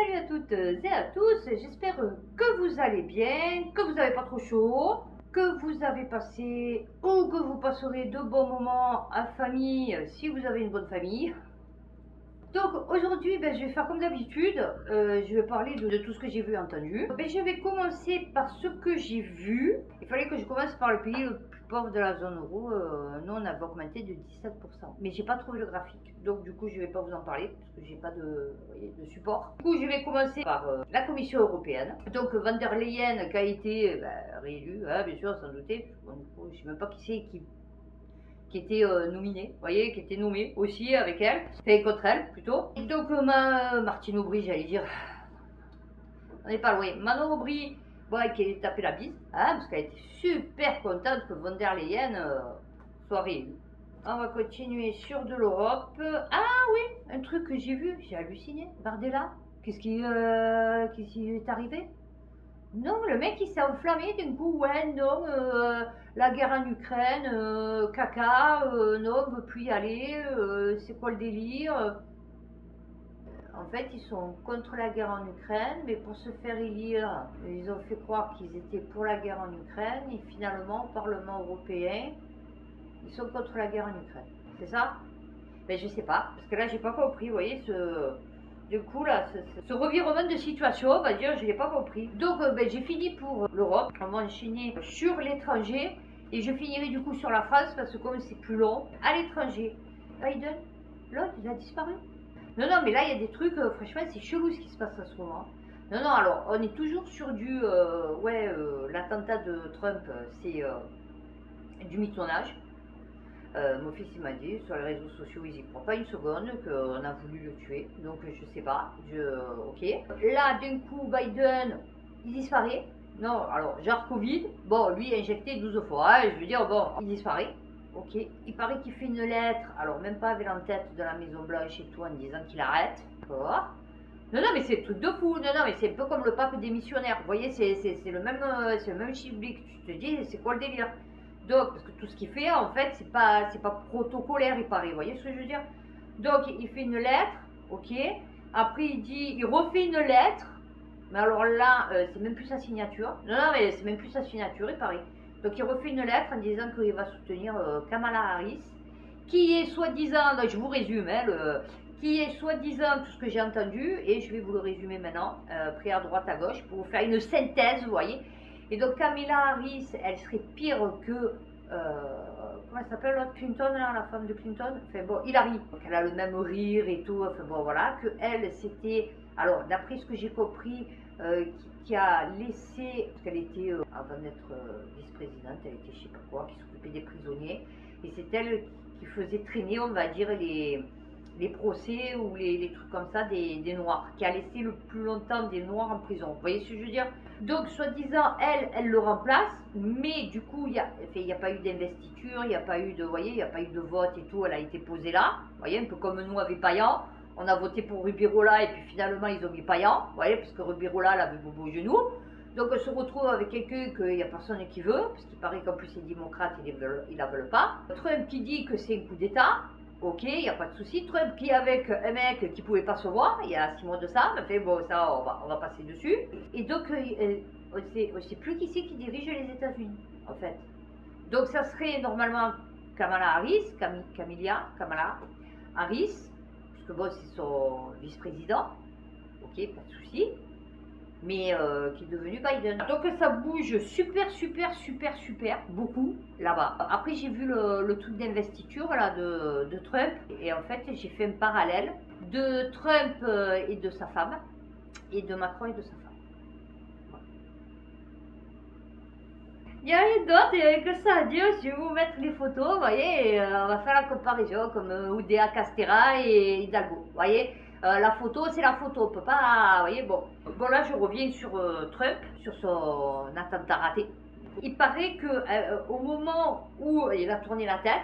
Salut à toutes et à tous, j'espère que vous allez bien, que vous n'avez pas trop chaud, que vous avez passé ou que vous passerez de bons moments à famille si vous avez une bonne famille. Donc aujourd'hui, je vais faire comme d'habitude, je vais parler de tout ce que j'ai vu et entendu. Je vais commencer par ce que j'ai vu. Il fallait que je commence par le pays le plus pauvre de la zone euro. Nous, on avait augmenté de 17%. Mais j'ai pas trouvé le graphique. Donc du coup, je vais pas vous en parler parce que j'ai pas de, de support. Du coup, je vais commencer par la Commission européenne. Donc Van der Leyen qui a été réélue, hein, bien sûr, sans douter. Bon, du coup, je sais même pas qui c'est qui était nominée, vous voyez, qui était nommée aussi avec elle, enfin contre elle plutôt. Et donc Martine Aubry, j'allais dire, on n'est pas loin. Manon Aubry, bon, qui a tapé la bise, hein, parce qu'elle était super contente que Von der Leyen soit réélue. On va continuer sur de l'Europe. Ah oui, un truc que j'ai vu, j'ai halluciné. Bardella, qu'est-ce qui est arrivé? Non, le mec il s'est enflammé d'un coup, ouais, non, la guerre en Ukraine, caca, non, on veut plus y aller, c'est quoi le délire? En fait, ils sont contre la guerre en Ukraine, mais pour se faire élire, ils ont fait croire qu'ils étaient pour la guerre en Ukraine, et finalement, au Parlement européen, ils sont contre la guerre en Ukraine. C'est ça? Ben, je sais pas, parce que là, j'ai pas compris, vous voyez, du coup, là, ce revirement de situation, on va dire, je l'ai pas compris. Donc, j'ai fini pour l'Europe. On va enchaîner sur l'étranger. Et je finirai du coup sur la France, parce que comme c'est plus long, à l'étranger. Biden, l'autre, il a disparu. Non, non, mais là, il y a des trucs, franchement, c'est chelou ce qui se passe en ce moment. Non, non, alors, on est toujours sur du, l'attentat de Trump, c'est du mitonnage. Mon fils il m'a dit sur les réseaux sociaux ils y croient pas une seconde qu'on a voulu le tuer, donc je sais pas, ok. Là d'un coup Biden il disparaît, non alors genre Covid, bon lui injecté 12 fois, hein, je veux dire bon il disparaît, ok. Il paraît qu'il fait une lettre, alors même pas avec l'entête de la Maison Blanche et tout en disant qu'il arrête, d'accord. Non, non, mais c'est le truc de fou. Non, non, mais c'est un peu comme le pape démissionnaire. Vous voyez, c'est le même chiblique. Tu te dis, c'est quoi le délire? Donc, parce que tout ce qu'il fait, en fait, c'est pas protocolaire, il paraît. Vous voyez ce que je veux dire? Donc, il fait une lettre, ok. Après, il refait une lettre. Mais alors là, c'est même plus sa signature. Non, non, mais c'est même plus sa signature, il paraît. Donc, il refait une lettre en disant qu'il va soutenir Kamala Harris, qui est soi-disant, je vous résume, hein, qui est soi-disant tout ce que j'ai entendu, et je vais vous le résumer maintenant, pris à droite à gauche, pour vous faire une synthèse, vous voyez. Et donc Kamala Harris, elle serait pire que, comment elle s'appelle l'autre, Clinton, là, la femme de Clinton, enfin bon, Hillary, donc elle a le même rire et tout, enfin bon voilà, que elle c'était, alors d'après ce que j'ai compris, qui a laissé, parce qu'elle était, avant d'être vice-présidente, elle était je sais pas quoi, qui s'occupait des prisonniers, et c'est elle qui faisait traîner, on va dire, les procès ou les trucs comme ça des Noirs, qui a laissé le plus longtemps des Noirs en prison. Vous voyez ce que je veux dire? Donc, soi-disant, elle le remplace, mais du coup, il n'y a pas eu d'investiture, il n'y a pas eu de, vous voyez, il n'y a pas eu de vote et tout, elle a été posée là. Vous voyez, un peu comme nous avec Payan. On a voté pour Rubirola et puis finalement, ils ont mis Payan, vous voyez, parce que Rubirola, elle avait bobo au genou. Donc, on se retrouve avec quelqu'un qu'il n'y a personne qui veut, parce qu'il paraît qu'en plus, les démocrates, ils la veulent pas. Trump qui dit que c'est un coup d'État. Ok, il n'y a pas de souci. Trump qui est avec un mec qui ne pouvait pas se voir, il y a 6 mois de ça, mais bon, ça, on va passer dessus. Et donc, on ne sait plus qui c'est qui dirige les États-Unis, en fait. Donc, ça serait normalement Kamala Harris, Kamala Harris, puisque bon, c'est son vice-président, ok, pas de souci, mais qui est devenu Biden. Donc ça bouge super, beaucoup là-bas. Après j'ai vu le truc d'investiture là de Trump, et en fait j'ai fait un parallèle de Trump et de sa femme, et de Macron et de sa femme. Il n'y a rien d'autre, il n'y avait que ça à dire. Je vais vous mettre les photos, vous voyez, on va faire la comparaison comme Oudéa Castéra et Hidalgo, vous voyez. La photo, c'est la photo, on peut pas, vous voyez, bon. Bon, là, je reviens sur Trump, sur son attentat raté. Il paraît que au moment où il a tourné la tête,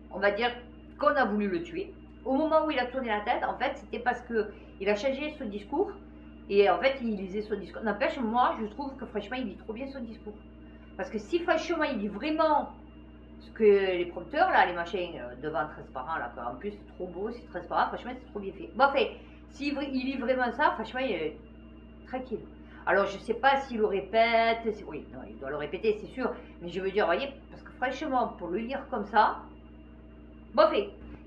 on va dire qu'on a voulu le tuer. Au moment où il a tourné la tête, en fait, c'était parce qu'il a changé son discours. Et en fait, il lisait son discours. N'empêche, moi, je trouve que franchement, il lit trop bien son discours. Parce que si franchement, il dit vraiment ce que les prompteurs, là, les machins devant transparents, là, en plus, c'est trop beau, c'est transparent, franchement, c'est trop bien fait. Bon, enfin, S'il lit vraiment ça, franchement, il est tranquille. Alors, je sais pas s'il le répète. Oui, non, il doit le répéter, c'est sûr. Mais je veux dire, voyez, parce que franchement, pour le lire comme ça, bof.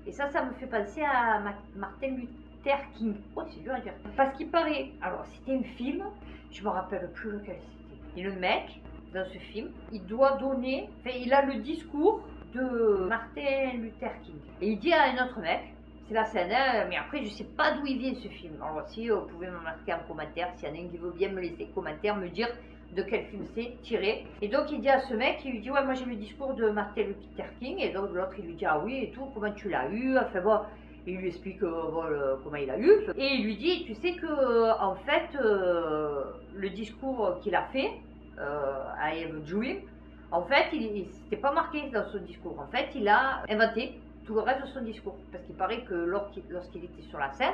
Et ça me fait penser à Martin Luther King. Oh, c'est dur à dire. Parce qu'il paraît, alors c'était un film, je me rappelle plus lequel c'était. Et le mec, dans ce film, il doit donner, enfin, il a le discours de Martin Luther King. Et il dit à un autre mec, c'est la scène, hein, mais après je sais pas d'où il vient ce film. Alors si vous pouvez me marquer en commentaire, s'il y en a un qui veut bien me laisser commentaire, me dire de quel film c'est tiré. Et donc il dit à ce mec, il lui dit ouais moi j'ai le discours de Martin Luther King, et donc l'autre il lui dit ah oui et tout, comment tu l'as eu, enfin bon, il lui explique bon, comment il a eu, et il lui dit tu sais que en fait le discours qu'il a fait, I have a dream, en fait il s'était pas marqué dans son discours, en fait il a inventé tout le reste de son discours, parce qu'il paraît que lorsqu'il était sur la scène,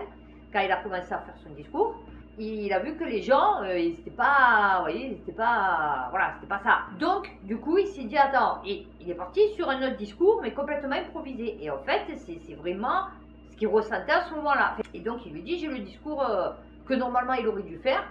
quand il a commencé à faire son discours, il a vu que les gens, ils n'étaient pas, vous voyez, ils n'étaient pas, voilà, c'était pas ça. Donc, du coup, il s'est dit, attends, et il est parti sur un autre discours, mais complètement improvisé. Et en fait, c'est vraiment ce qu'il ressentait à ce moment-là. Et donc, il lui dit, j'ai le discours que normalement il aurait dû faire,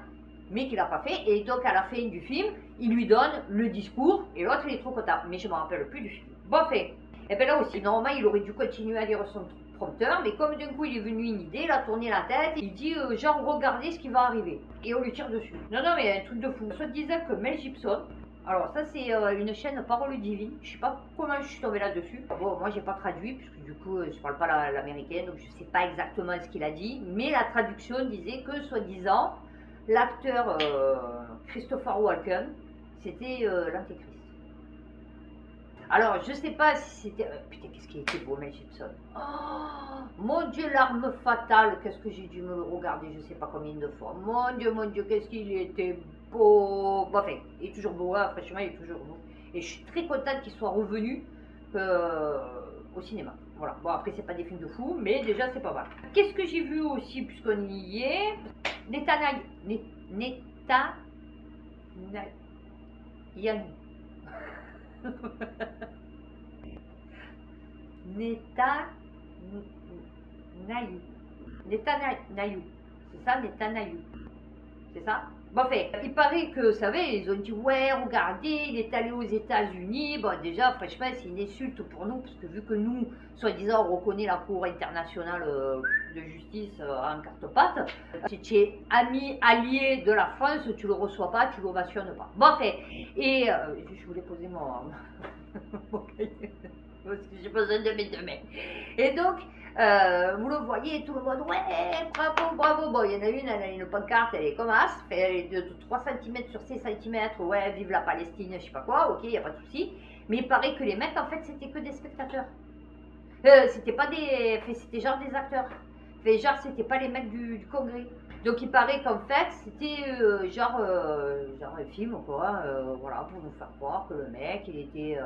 mais qu'il n'a pas fait. Et donc, à la fin du film, il lui donne le discours, et l'autre, il est trop content. Mais je ne me rappelle plus du film. Bon, fait. Et bien là aussi, normalement, il aurait dû continuer à lire son prompteur, mais comme d'un coup il est venu une idée, il a tourné la tête, il dit genre regardez ce qui va arriver. Et on lui tire dessus. Non, non, mais un truc de fou. Soit disant que Mel Gibson, alors ça c'est une chaîne Parole Divine, je sais pas comment je suis tombée là-dessus. Bon, moi j'ai pas traduit, puisque du coup je parle pas l'américaine, donc je sais pas exactement ce qu'il a dit, mais la traduction disait que soi-disant, l'acteur Christopher Walken, c'était l'antéchrist. Alors, je sais pas si c'était... putain, qu'est-ce qu'il était beau, Mel Gibson. Oh, mon Dieu, l'arme fatale. Qu'est-ce que j'ai dû me le regarder, je sais pas combien de fois. Mon Dieu, qu'est-ce qu'il était beau. Bon, enfin, il est toujours beau, hein, franchement, il est toujours beau. Et je suis très contente qu'il soit revenu au cinéma. Voilà. Bon, après, c'est pas des films de fou, mais déjà, c'est pas mal. Qu'est-ce que j'ai vu aussi, puisqu'on y est? Netanyahu. Netanyahu. C'est ça, Netanyahu. C'est ça? Bon, fait, il paraît que, vous savez, ils ont dit, ouais, regardez, il est allé aux États-Unis. Bon, déjà, franchement, c'est une insulte pour nous, parce que vu que nous, soi-disant, on reconnaît la Cour internationale de justice en carte-patte, si tu es ami, allié de la France, tu le reçois pas, tu l'ovationnes pas. Bon, fait, et je voulais poser mon cahier, parce que j'ai besoin de mes deux mains. Et donc, vous le voyez, tout le monde, ouais, bravo, bravo. Bon, il y en a une, elle a une pancarte, elle est comme as, elle est de 3 cm sur 6 cm, ouais, vive la Palestine, je sais pas quoi, ok, il n'y a pas de souci. Mais il paraît que les mecs, en fait, c'était que des spectateurs. C'était pas des. C'était genre des acteurs. Genre, c'était pas les mecs du congrès. Donc, il paraît qu'en fait, c'était genre un film, quoi, voilà, pour nous faire croire que le mec, il était.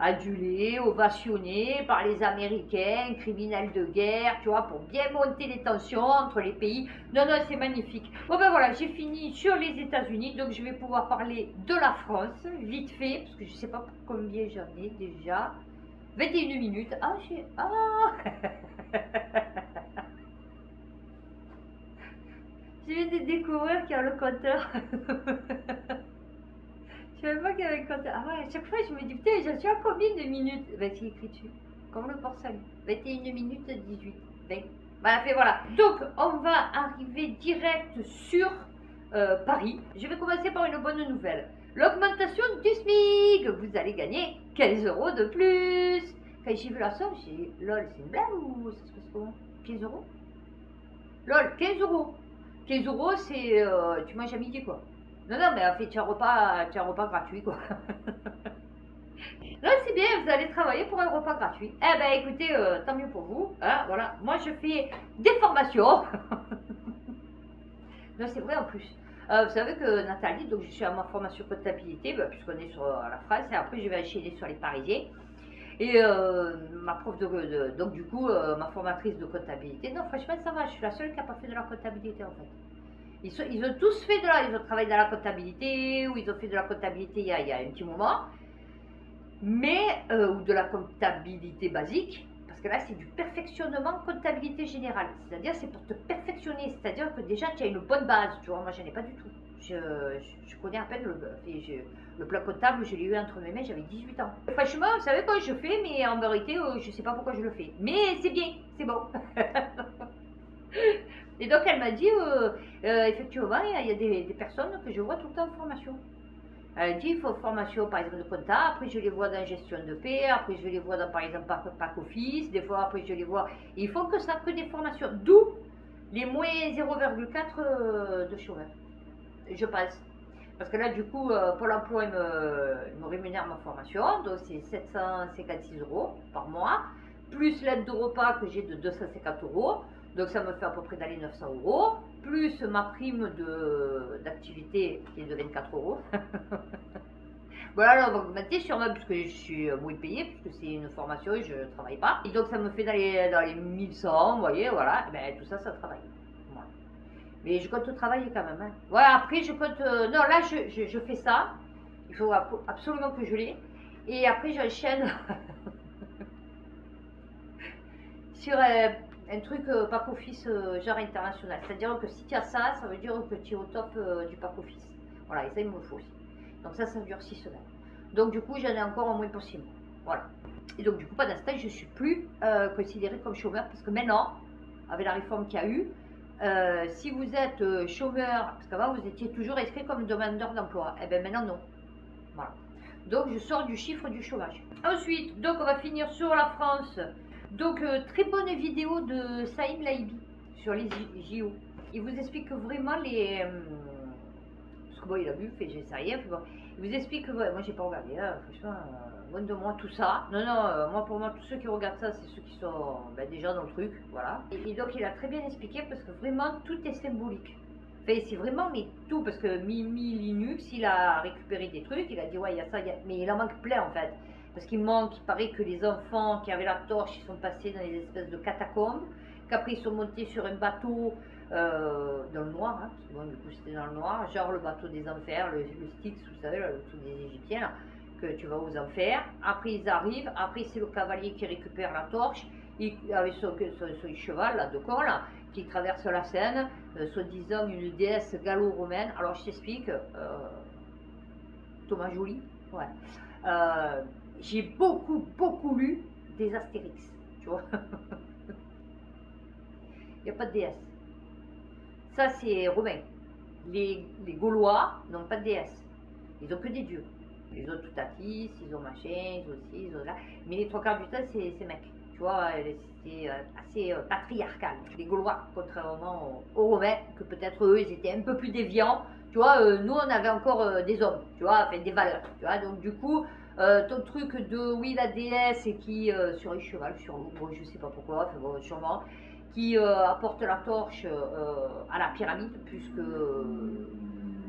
Adulé, ovationné par les Américains, criminels de guerre, tu vois, pour bien monter les tensions entre les pays. Non, non, c'est magnifique. Bon ben voilà, j'ai fini sur les États-Unis, donc je vais pouvoir parler de la France, vite fait, parce que je sais pas combien j'en ai déjà. 21 minutes. Ah, j'ai... Ah je viens de découvrir qu'il y a le compteur. Je savais pas qu'il y avait le compteur. Ah ouais, à chaque fois je me dis, putain, j'en suis à combien de minutes? Ben, c'est écrit dessus. Comme le port salut. 21 minutes 18. Ben, voilà. Donc, on va arriver direct sur Paris. Je vais commencer par une bonne nouvelle. L'augmentation du SMIC. Vous allez gagner 15 € de plus. Quand j'ai vu la somme, j'ai dit, lol, c'est une blague ou ça se passe comment? 15 €? Lol, 15 €. 15 €, c'est. Tu manges à midi, quoi. Non, non, mais en fait, tu as un repas gratuit, quoi. Non, c'est bien, vous allez travailler pour un repas gratuit. Eh ben, écoutez, tant mieux pour vous. Hein, voilà, moi, je fais des formations. Non, c'est vrai en plus. Vous savez que Nathalie, donc je suis à ma formation comptabilité, bah, puisqu'on est sur la France, et après, je vais enchaîner sur les Parisiens. Et ma prof donc du coup, ma formatrice de comptabilité, non, franchement, ça va, je suis la seule qui n'a pas fait de la comptabilité, en fait. Ils ont tous fait ils ont travaillé dans la comptabilité, ou ils ont fait de la comptabilité il y a un petit moment, mais, ou de la comptabilité basique, parce parce que là, c'est du perfectionnement comptabilité générale. C'est-à-dire, c'est pour te perfectionner. C'est-à-dire que déjà, tu as une bonne base. Tu vois, moi, je n'en ai pas du tout. Je connais à peine le plan comptable, je l'ai eu entre mes mains, j'avais 18 ans. Franchement, vous savez quoi je fais, mais en vérité, je ne sais pas pourquoi je le fais. Mais c'est bien, c'est bon. Et donc, elle m'a dit, effectivement, il y a des personnes que je vois tout le temps en formation. Elle dit, il faut formation, par exemple, de compta, après je les vois dans gestion de paix, après je les vois dans, par exemple, pack office, des fois, après je les vois... Ils font que ça, que des formations, d'où les moins 0,4 de chômage, je pense. Parce que là, du coup, Pôle emploi, il me rémunère ma formation, donc c'est 756 € par mois, plus l'aide de repas que j'ai de 250 €, donc ça me fait à peu près dans les 900 €, plus ma prime d'activité qui est de 24 €. Voilà, là, on va augmenter sûrement puisque je suis moins payée, puisque c'est une formation et je ne travaille pas. Et donc ça me fait dans les 1100, vous voyez, voilà, et bien, tout ça, ça travaille. Voilà. Mais je compte travailler quand même. Hein. Ouais, après, je compte... non, là, je fais ça. Il faut absolument que je l'ai. Et après, j'enchaîne sur un truc pack office genre international. C'est-à-dire que si tu as ça, ça veut dire que tu es au top du pack office. Voilà, et ça, il me le faut aussi. Donc ça dure 6 semaines. Donc du coup, j'en ai encore au moins pour 6 mois. Voilà. Et donc du coup, pendant ce temps, je ne suis plus considérée comme chômeur parce que maintenant, avec la réforme qu'il y a eu, si vous êtes chômeur, parce qu'avant vous étiez toujours inscrit comme demandeur d'emploi, et bien maintenant non. Voilà. Donc je sors du chiffre du chômage. Ensuite, donc on va finir sur la France. Donc très bonne vidéo de Saïm Laïbi sur les JO. Il vous explique vraiment les... parce que bon, il a vu, fait j'ai ça rien. Bon, il vous explique que... moi j'ai pas regardé, hein, franchement, loin de moi tout ça. Non, non, moi pour moi, tous ceux qui regardent ça, c'est ceux qui sont déjà dans le truc, voilà. Et donc il a très bien expliqué parce que vraiment tout est symbolique. Enfin, c'est vraiment mais tout, parce que Mimi Linux, il a récupéré des trucs, il a dit ouais, il y a ça, mais il en manque plein en fait. Parce qu'il manque, il paraît que les enfants qui avaient la torche, ils sont passés dans les espèces de catacombes, qu'après ils sont montés sur un bateau dans le noir, hein, parce que bon, du coup c'était dans le noir, genre le bateau des enfers, le Styx, vous savez, le truc des Égyptiens, là, que tu vas aux enfers. Après ils arrivent, après c'est le cavalier qui récupère la torche, avec son cheval là, de corps là, qui traverse la Seine, soi-disant une déesse gallo-romaine. Alors je t'explique, Thomas Joly, ouais. J'ai beaucoup lu des Astérix, tu vois. Il n'y a pas de déesse. Ça c'est romain. Les Gaulois n'ont pas de déesse. Ils ont que des dieux. Ils ont Toutatis, ils ont machin, ils ont ci, ils ont là. Mais les trois quarts du temps, c'est mec. Tu vois, c'est assez patriarcal. Les Gaulois, contrairement aux Romains, que peut-être eux, ils étaient un peu plus déviants. Tu vois, nous, on avait encore des hommes, tu vois, enfin, des valeurs. Tu vois, donc du coup, ton truc de, oui, la déesse qui, sur un cheval, sur l'eau, bon, je sais pas pourquoi, enfin, bon, sûrement, qui apporte la torche à la pyramide, puisque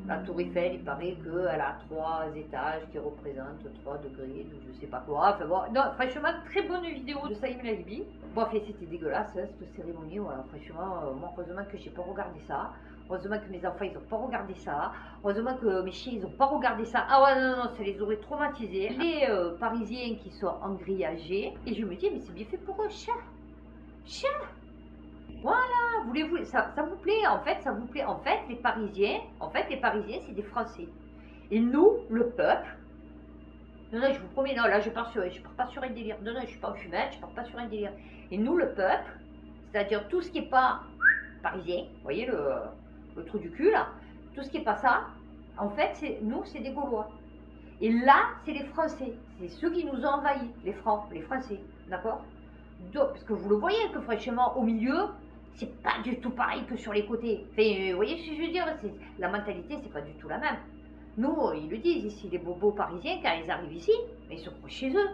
la tour Eiffel, il paraît qu'elle a 3 étages qui représentent 3 degrés, donc je sais pas quoi. Enfin bon, non, franchement, très bonne vidéo de Saïm Laïbi. Bon, enfin, c'était dégueulasse, hein, cette cérémonie, voilà, franchement, moi, heureusement que j'ai pas regardé ça. Heureusement que mes enfants, ils ont pas regardé ça. Heureusement que mes chiens, ils ont pas regardé ça. Ah ouais, non, non, ça les aurait traumatisés. Les Parisiens qui sont engrillagés. Et je me dis, mais c'est bien fait pour eux, chat. Chat. Voilà, voulez-vous, ça vous plaît, en fait, ça vous plaît. En fait, les Parisiens, c'est des Français. Et nous, le peuple, non, non, je vous promets, non, là, je pars pas sur un délire. Non, non, je suis pas en fumette, je pars pas sur un délire. Et nous, le peuple, c'est-à-dire tout ce qui n'est pas parisien, vous voyez le trou du cul, là, tout ce qui n'est pas ça, en fait, nous, c'est des Gaulois. Et là, c'est les Français. C'est ceux qui nous ont envahis, les Francs, les Français, d'accord? Parce que vous le voyez que franchement, au milieu, c'est pas du tout pareil que sur les côtés. Enfin, vous voyez ce que je veux dire? La mentalité, c'est pas du tout la même. Nous, ils le disent ici, les bobos parisiens, quand ils arrivent ici, ils sont chez eux.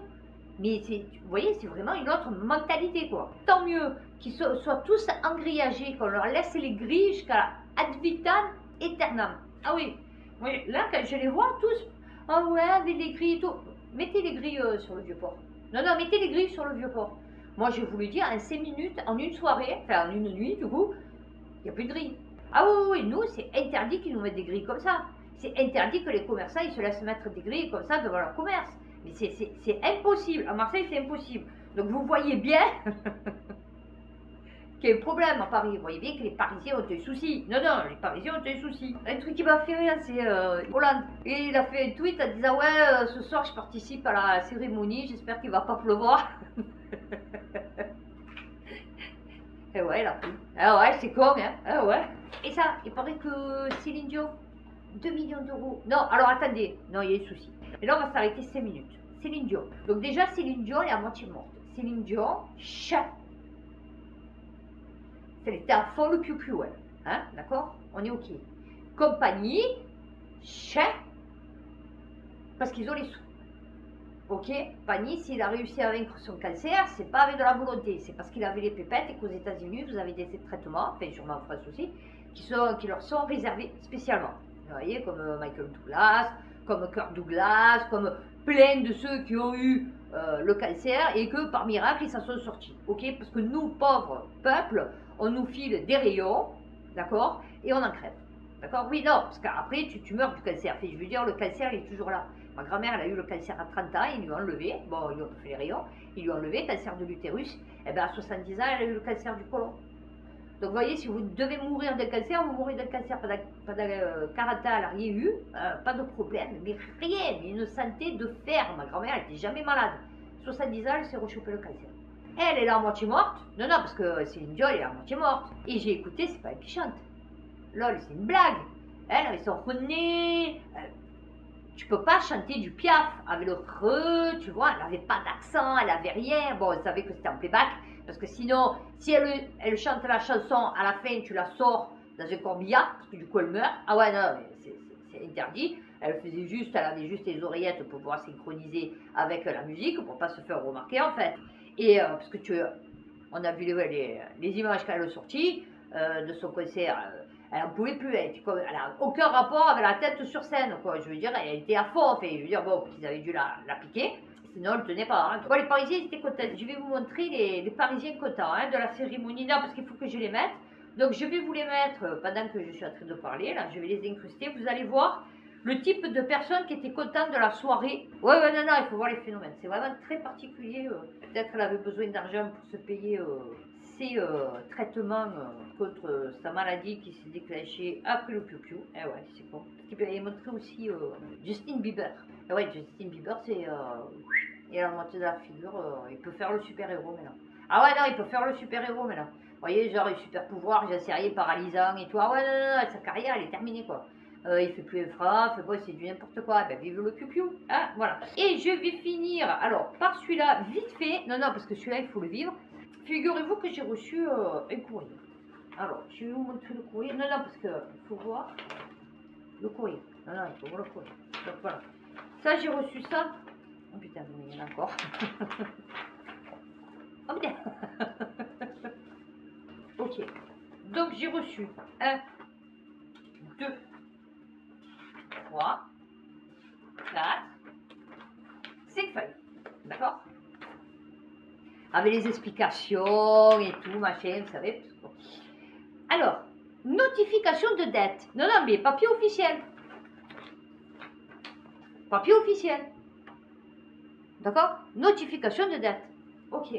Mais vous voyez, c'est vraiment une autre mentalité, quoi. Tant mieux qu'ils soient tous engrillagés, qu'on leur laisse les grilles jusqu'à ad vitam aeternam. Ah oui, là, quand je les vois tous, ah ouais, avec les grilles et tout. Mettez les grilles sur le Vieux-Port. Non, non, mettez les grilles sur le Vieux-Port. Moi, je voulais dire, en 5 minutes, en une soirée, enfin en une nuit, du coup, il n'y a plus de grilles. Ah oui, nous, c'est interdit qu'ils nous mettent des grilles comme ça. C'est interdit que les commerçants, ils se laissent mettre des grilles comme ça devant leur commerce. Mais c'est impossible. À Marseille, c'est impossible. Donc vous voyez bien qu'il y a un problème à Paris. Vous voyez bien que les Parisiens ont des soucis. Non, non, les Parisiens ont des soucis. Un truc qui m'a fait rire, c'est Hollande. Et il a fait un tweet en disant, ouais, ce soir je participe à la cérémonie, j'espère qu'il va pas pleuvoir. Et ouais, il a pris. Ah ouais, c'est con, hein. Ah ouais. Et ça, il paraît que Céline Dion, 2 millions d'euros. Non, alors attendez. Non, il y a des soucis. Et là, on va s'arrêter 5 minutes. Céline Dion. Donc déjà, Céline Dion, elle est à moitié morte. Céline Dion, chat. Elle était à fond le piou-piou, elle. Hein, d'accord? On est OK. Compagnie, chat. Parce qu'ils ont les sous. Ok, Pani, s'il a réussi à vaincre son cancer, c'est pas avec de la volonté, c'est parce qu'il avait les pépettes et qu'aux États-Unis, vous avez des traitements, enfin sûrement en France aussi, qui leur sont réservés spécialement. Vous voyez, comme Michael Douglas, comme Kirk Douglas, comme plein de ceux qui ont eu le cancer et que par miracle, ils s'en sont sortis. Ok, parce que nous, pauvres peuples, on nous file des rayons, d'accord, et on en crève. D'accord? Oui, non, parce qu'après, tu meurs du cancer. Enfin, je veux dire, le cancer, il est toujours là. Ma grand-mère, elle a eu le cancer à 30 ans, ils lui ont enlevé, bon, ils lui ont fait les rayons, ils lui ont enlevé, cancer de l'utérus, et bien à 70 ans, elle a eu le cancer du côlon. Donc vous voyez, si vous devez mourir d'un cancer, vous mourrez d'un cancer pendant 40 ans, elle n'a rien eu, pas de problème, mais rien, mais une santé de fer. Ma grand-mère, elle n'était jamais malade. 70 ans, elle s'est rechopé le cancer. Elle est là à moitié morte, non, non, parce que Céline Dion, elle est à moitié morte. Et j'ai écouté, c'est pas elle qui chante. Lol, c'est une blague. Elle avait son nez. Tu peux pas chanter du Piaf avec le creux, tu vois, elle n'avait pas d'accent, elle avait rien. Bon, elle savait que c'était en playback, parce que sinon, si elle chante la chanson, à la fin, tu la sors dans un corbillard, parce que du coup, elle meurt. Ah ouais, non, c'est interdit. Elle avait juste les oreillettes pour pouvoir synchroniser avec la musique, pour pas se faire remarquer, en fait. Et parce que on a vu les images qu'elle a sorties de son concert. Elle n'en pouvait plus, elle n'a aucun rapport avec la tête sur scène, quoi. Je veux dire, elle était à fond, enfin, je veux dire, bon, ils avaient dû la piquer, sinon elle ne tenait pas. Hein. Bon, les Parisiens étaient contents. Je vais vous montrer les Parisiens contents hein, de la cérémonie, non, parce qu'il faut que je les mette. Donc, je vais vous les mettre pendant que je suis en train de parler, là, je vais les incruster. Vous allez voir le type de personnes qui étaient contentes de la soirée. Ouais, non, non, il faut voir les phénomènes. C'est vraiment très particulier. Peut-être qu'elle avait besoin d'argent pour se payer ses traitements contre sa maladie qui s'est déclenchée après le piou-piou. Eh ouais, c'est con. Il avait montré aussi Justin Bieber. Eh ouais, Justin Bieber, il a la moitié de la figure. Il peut faire le super-héros maintenant. Ah ouais, non, il peut faire le super-héros maintenant. Vous voyez, genre, un super-pouvoir, j'en sais rien, paralysant et tout. Ah ouais, non, non, sa carrière, elle est terminée, quoi. Il fait plus un frappe, bon, c'est du n'importe quoi. Ben, vive le piou-piou. Hein, voilà. Et je vais finir, alors, par celui-là, vite fait. Non, non, parce que celui-là, il faut le vivre. Figurez-vous que j'ai reçu un courrier. Alors, je vais vous montrer le courrier. Non, non, parce qu'il faut voir le courrier. Non, non, il faut voir le courrier. Donc, voilà. Ça, j'ai reçu ça. Oh putain, il y en a encore. Oh putain. Ok. Donc, j'ai reçu 1, 2, 3, 4, 5 feuilles. D'accord? Avec les explications et tout, machin, vous savez. Alors, notification de dette. Non, non, mais papier officiel. Papier officiel. D'accord? Notification de dette. Ok.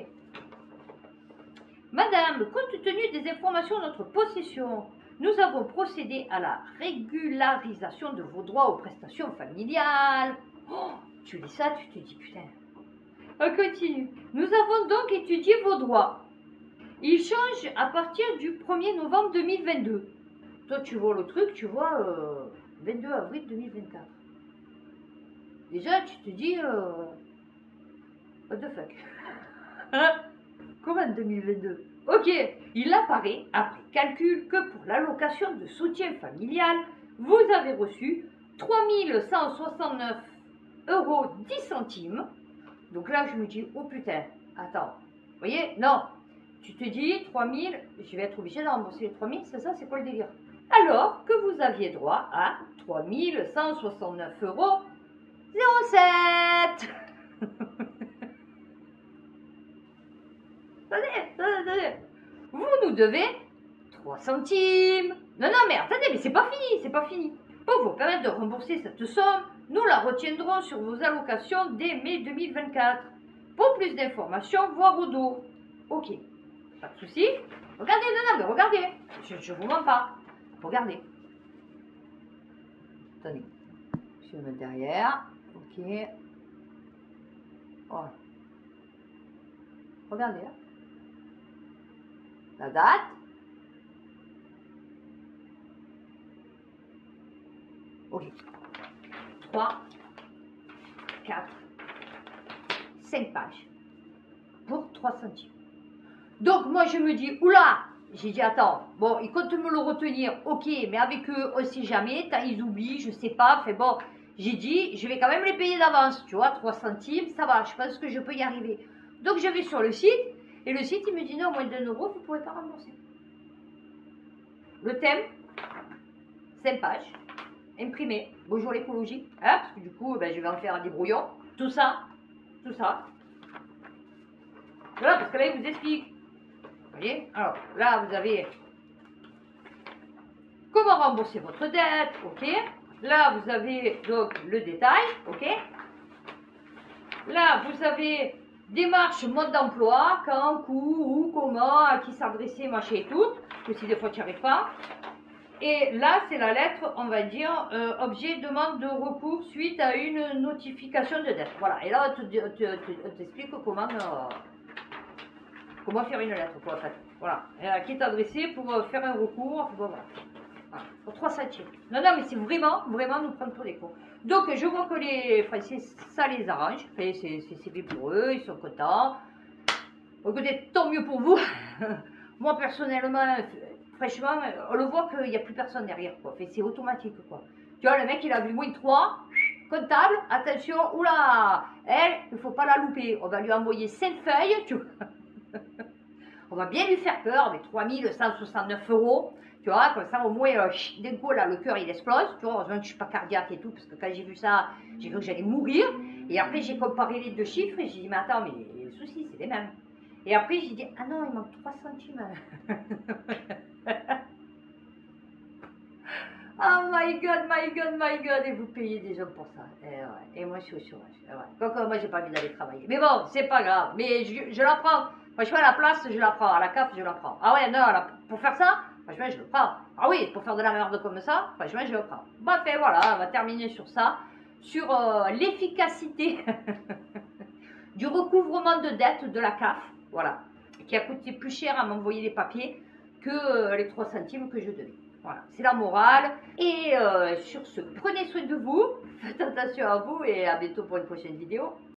Madame, compte tenu des informations de notre possession, nous avons procédé à la régularisation de vos droits aux prestations familiales. Oh, tu lis ça, tu te dis, putain. On continue. Nous avons donc étudié vos droits. Ils changent à partir du 1er novembre 2022. Toi, tu vois le truc, tu vois 22 avril 2024. Déjà, tu te dis, what the fuck. Comment 2022? Ok, il apparaît, après calcul, que pour l'allocation de soutien familial, vous avez reçu 3169 € 10 centimes. Donc là, je me dis, oh putain, attends, vous voyez, non, tu te dis 3000, je vais être obligé de rembourser les 3000, c'est ça, c'est quoi le délire? Alors que vous aviez droit à 3169 € 07. Attendez. Vous nous devez 3 centimes. Non, non, mais attendez, mais c'est pas fini, c'est pas fini. Pour vous permettre de rembourser cette somme, nous la retiendrons sur vos allocations dès mai 2024. Pour plus d'informations, voir au dos. Ok, pas de souci. Regardez, non, mais regardez. Je vous mens pas. Regardez. Attendez. Je vais mettre derrière. Ok. Voilà. Regardez. Hein. La date. Ok. 3, 4, 5 pages. Pour 3 centimes. Donc moi je me dis, oula, j'ai dit attends, bon ils comptent me le retenir, ok, mais avec eux on sait jamais, tant ils oublient, je sais pas, fait bon, j'ai dit, je vais quand même les payer d'avance, tu vois, 3 centimes, ça va, je pense que je peux y arriver. Donc je vais sur le site, et le site il me dit non, moins d'1 euro, vous ne pouvez pas rembourser. Le thème, 5 pages, imprimé, bonjour l'écologie, hein, parce que du coup ben, je vais en faire des brouillons, tout ça, voilà, parce que là il vous explique. Voyez, alors là vous avez comment rembourser votre dette, ok. Là vous avez donc le détail, ok. Là vous avez démarche, mode d'emploi, quand, où, comment, à qui s'adresser, machin et tout, que si des fois tu n'y arrives pas. Et là c'est la lettre, on va dire, objet demande de recours suite à une notification de dette. Voilà, et là on t'explique comment faire une lettre, quoi, en fait. Voilà, et à qui t'adresser pour faire un recours, enfin, voilà. Voilà. Pour 3 centimes. Non, non, mais c'est vraiment nous prendre pour des cons. Donc, je vois que les Français, ça les arrange. C'est bien pour eux, ils sont contents. Écoutez, tant mieux pour vous. Moi, personnellement, franchement, on le voit qu'il n'y a plus personne derrière, quoi. C'est automatique, quoi. Tu vois, le mec, il a vu moins 3, comptable, attention, oula, elle, il ne faut pas la louper. On va lui envoyer 5 feuilles, tu vois. On va bien lui faire peur avec 3169 €. Tu vois, comme ça, au moins, d'un coup, là, le cœur, il explose. Tu vois, heureusement que je ne suis pas cardiaque et tout, parce que quand j'ai vu ça, j'ai cru que j'allais mourir. Et après, j'ai comparé les deux chiffres et j'ai dit, mais attends, mais les soucis, c'est les mêmes. Et après, j'ai dit, ah non, il manque 3 centimes. Oh my god, my god, my god. Et vous payez des gens pour ça. Et moi, je suis au chômage. Donc, moi, j'ai pas envie d'aller travailler. Mais bon, c'est pas grave. Mais je la prends. Franchement, à la place, je la prends. À la CAF, je la prends. Ah ouais, non, pour faire ça, franchement, je le prends. Ah oui, pour faire de la merde comme ça, franchement, je le prends. Bon, fait, voilà, on va terminer sur ça. Sur l'efficacité du recouvrement de dette de la CAF. Voilà. Qui a coûté plus cher à m'envoyer les papiers que les 3 centimes que je devais. Voilà, c'est la morale. Et sur ce, prenez soin de vous, faites attention à vous et à bientôt pour une prochaine vidéo.